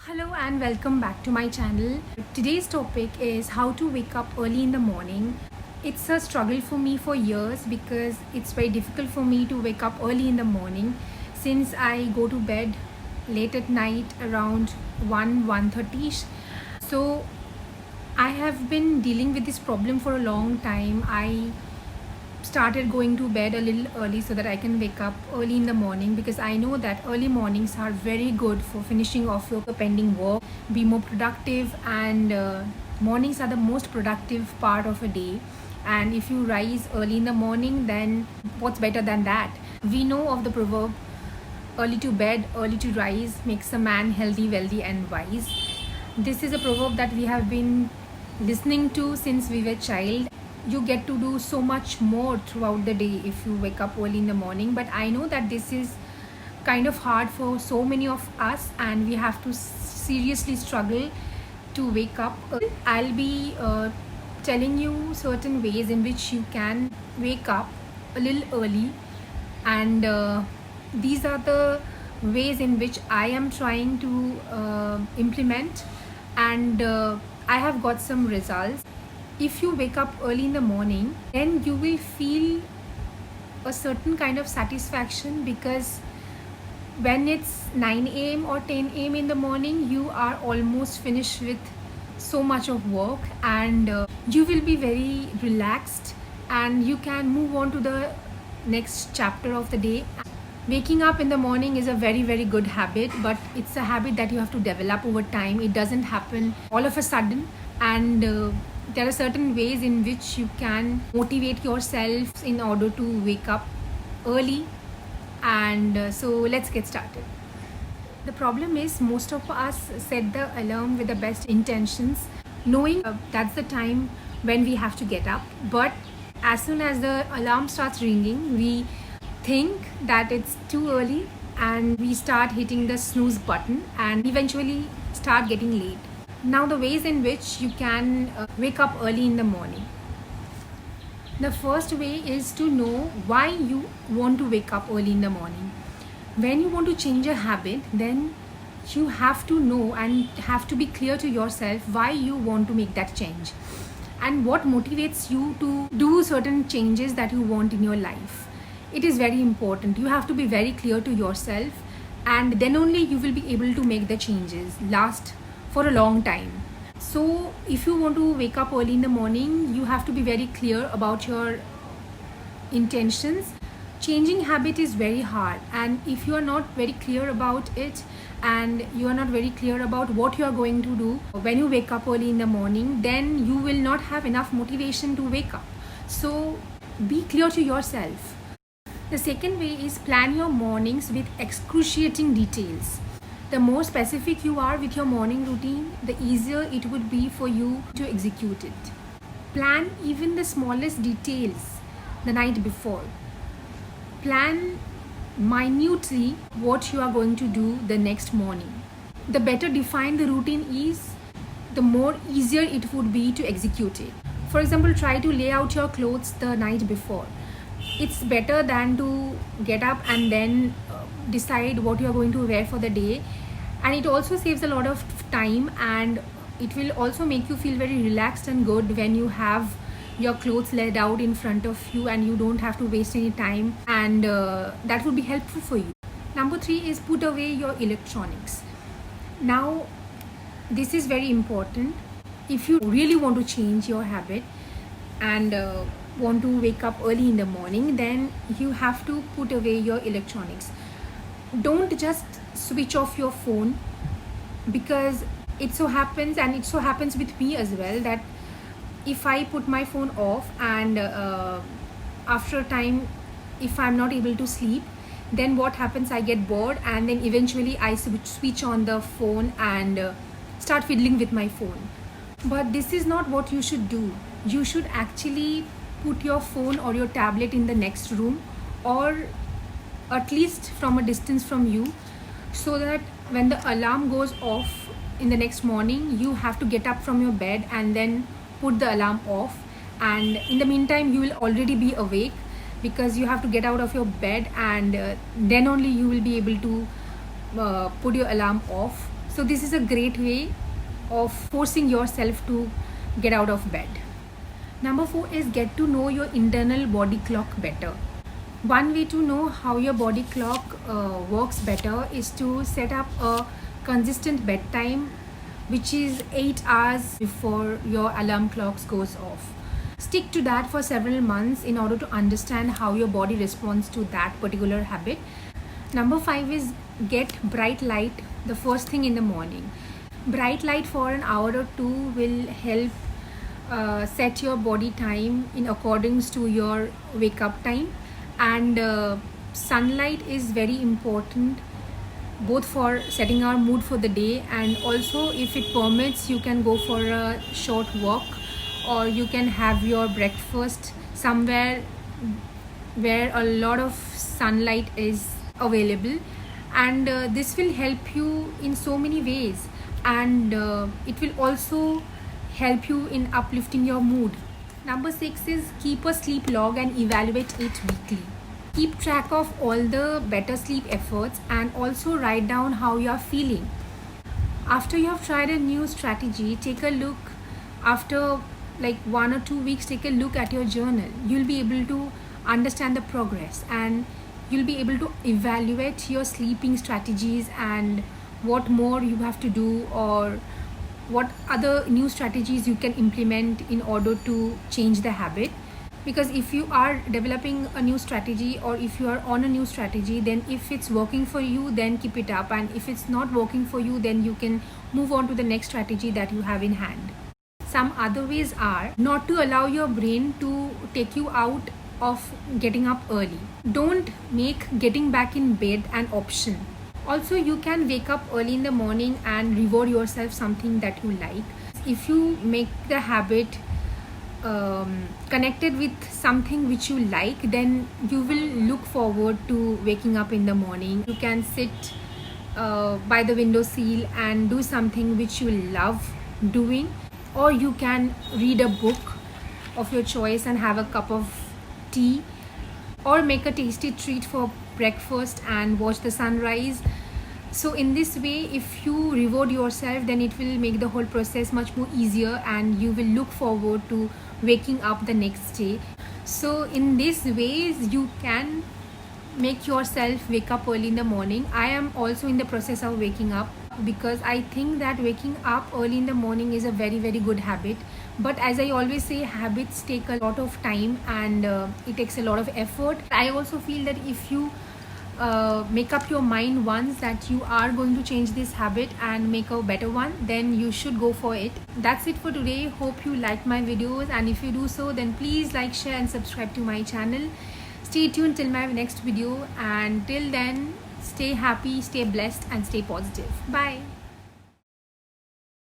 Hello and welcome back to my channel. Today's topic is how to wake up early in the morning. It's a struggle for me for years because it's very difficult for me to wake up early in the morning since I go to bed late at night around 1:30. So I have been dealing with this problem for a long time. I started going to bed a little early so that I can wake up early in the morning because I know that early mornings are very good for finishing off your pending work, be more productive, and mornings are the most productive part of a day. And if you rise early in the morning, then what's better than that? We know of the proverb, early to bed, early to rise makes a man healthy, wealthy, and wise. This is a proverb that we have been listening to since we were child. You get to do so much more throughout the day if you wake up early in the morning, but I know that this is kind of hard for so many of us and we have to seriously struggle to wake up. I'll be telling you certain ways in which you can wake up a little early, and these are the ways in which I am trying to implement, and I have got some results. If you wake up early in the morning, then you will feel a certain kind of satisfaction because when it's 9 a.m. or 10 a.m. in the morning, you are almost finished with so much of work, and you will be very relaxed and you can move on to the next chapter of the day. Waking up in the morning is a very good habit, but it's a habit that you have to develop over time. It doesn't happen all of a sudden, and there are certain ways in which you can motivate yourself in order to wake up early, and so let's get started. The problem is most of us set the alarm with the best intentions, knowing that's the time when we have to get up, but as soon as the alarm starts ringing, we think that it's too early and we start hitting the snooze button and eventually start getting late. Now, the ways in which you can wake up early in the morning. The first way is to know why you want to wake up early in the morning. When you want to change a habit, then you have to know and have to be clear to yourself why you want to make that change and what motivates you to do certain changes that you want in your life. It is very important. You have to be very clear to yourself, and then only you will be able to make the changes last for a long time. So if you want to wake up early in the morning, you have to be very clear about your intentions. Changing habit is very hard, and if you are not very clear about it and you are not very clear about what you are going to do when you wake up early in the morning, then you will not have enough motivation to wake up. So be clear to yourself. The second way is plan your mornings with excruciating details. The more specific you are with your morning routine, the easier it would be for you to execute it. Plan even the smallest details the night before. Plan minutely what you are going to do the next morning. The better defined the routine is, the more easier it would be to execute it. For example, try to lay out your clothes the night before. It's better than to get up and then decide what you are going to wear for the day, and it also saves a lot of time, and it will also make you feel very relaxed and good when you have your clothes laid out in front of you and you don't have to waste any time, and that would be helpful for you. Number 3 is put away your electronics. Now, this is very important. If you really want to change your habit and want to wake up early in the morning, then you have to put away your electronics. Don't just switch off your phone, because it so happens, and it so happens with me as well, that if I put my phone off and after a time, if I'm not able to sleep, then what happens, I get bored, and then eventually I switch on the phone and start fiddling with my phone. But this is not what you should do. You should actually put your phone or your tablet in the next room, or at least from a distance from you, so that when the alarm goes off in the next morning, you have to get up from your bed and then put the alarm off, and in the meantime you will already be awake because you have to get out of your bed, and then only you will be able to put your alarm off. So So this is a great way of forcing yourself to get out of bed. Number 4 is get to know your internal body clock better. One way to know how your body clock works better is to set up a consistent bedtime, which is 8 hours before your alarm clock goes off. Stick to that for several months in order to understand how your body responds to that particular habit. Number 5 is get bright light the first thing in the morning. Bright light for an hour or two will help set your body time in accordance to your wake up time. And sunlight is very important both for setting our mood for the day, and also if it permits, you can go for a short walk, or you can have your breakfast somewhere where a lot of sunlight is available. And this will help you in so many ways, and it will also help you in uplifting your mood. Number 6 is keep a sleep log and evaluate it weekly. Keep track of all the better sleep efforts and also write down how you are feeling. After you have tried a new strategy, take a look after like 1 or 2 weeks, take a look at your journal. You'll be able to understand the progress, and you'll be able to evaluate your sleeping strategies and what more you have to do, or what other new strategies you can implement in order to change the habit. Because if you are developing a new strategy, or if you are on a new strategy, then if it's working for you, then keep it up, and if it's not working for you, then you can move on to the next strategy that you have in hand. Some other ways are not to allow your brain to take you out of getting up early. Don't make getting back in bed an option. Also, you can wake up early in the morning and reward yourself something that you like. If you make the habit connected with something which you like, then you will look forward to waking up in the morning. You can sit by the window sill and do something which you love doing, or you can read a book of your choice and have a cup of tea, or make a tasty treat for breakfast and watch the sunrise. So in this way, if you reward yourself, then it will make the whole process much more easier, and you will look forward to waking up the next day. So in these ways, you can make yourself wake up early in the morning. I am also in the process of waking up, because I think that waking up early in the morning is a very, very good habit. But as I always say, habits take a lot of time, and it takes a lot of effort. I also feel that if you make up your mind once that you are going to change this habit and make a better one, then you should go for it. That's it for today. Hope you liked my videos, and if you do so, then please like, share and subscribe to my channel. Stay tuned till my next video, and till then, stay happy, stay blessed and stay positive. Bye.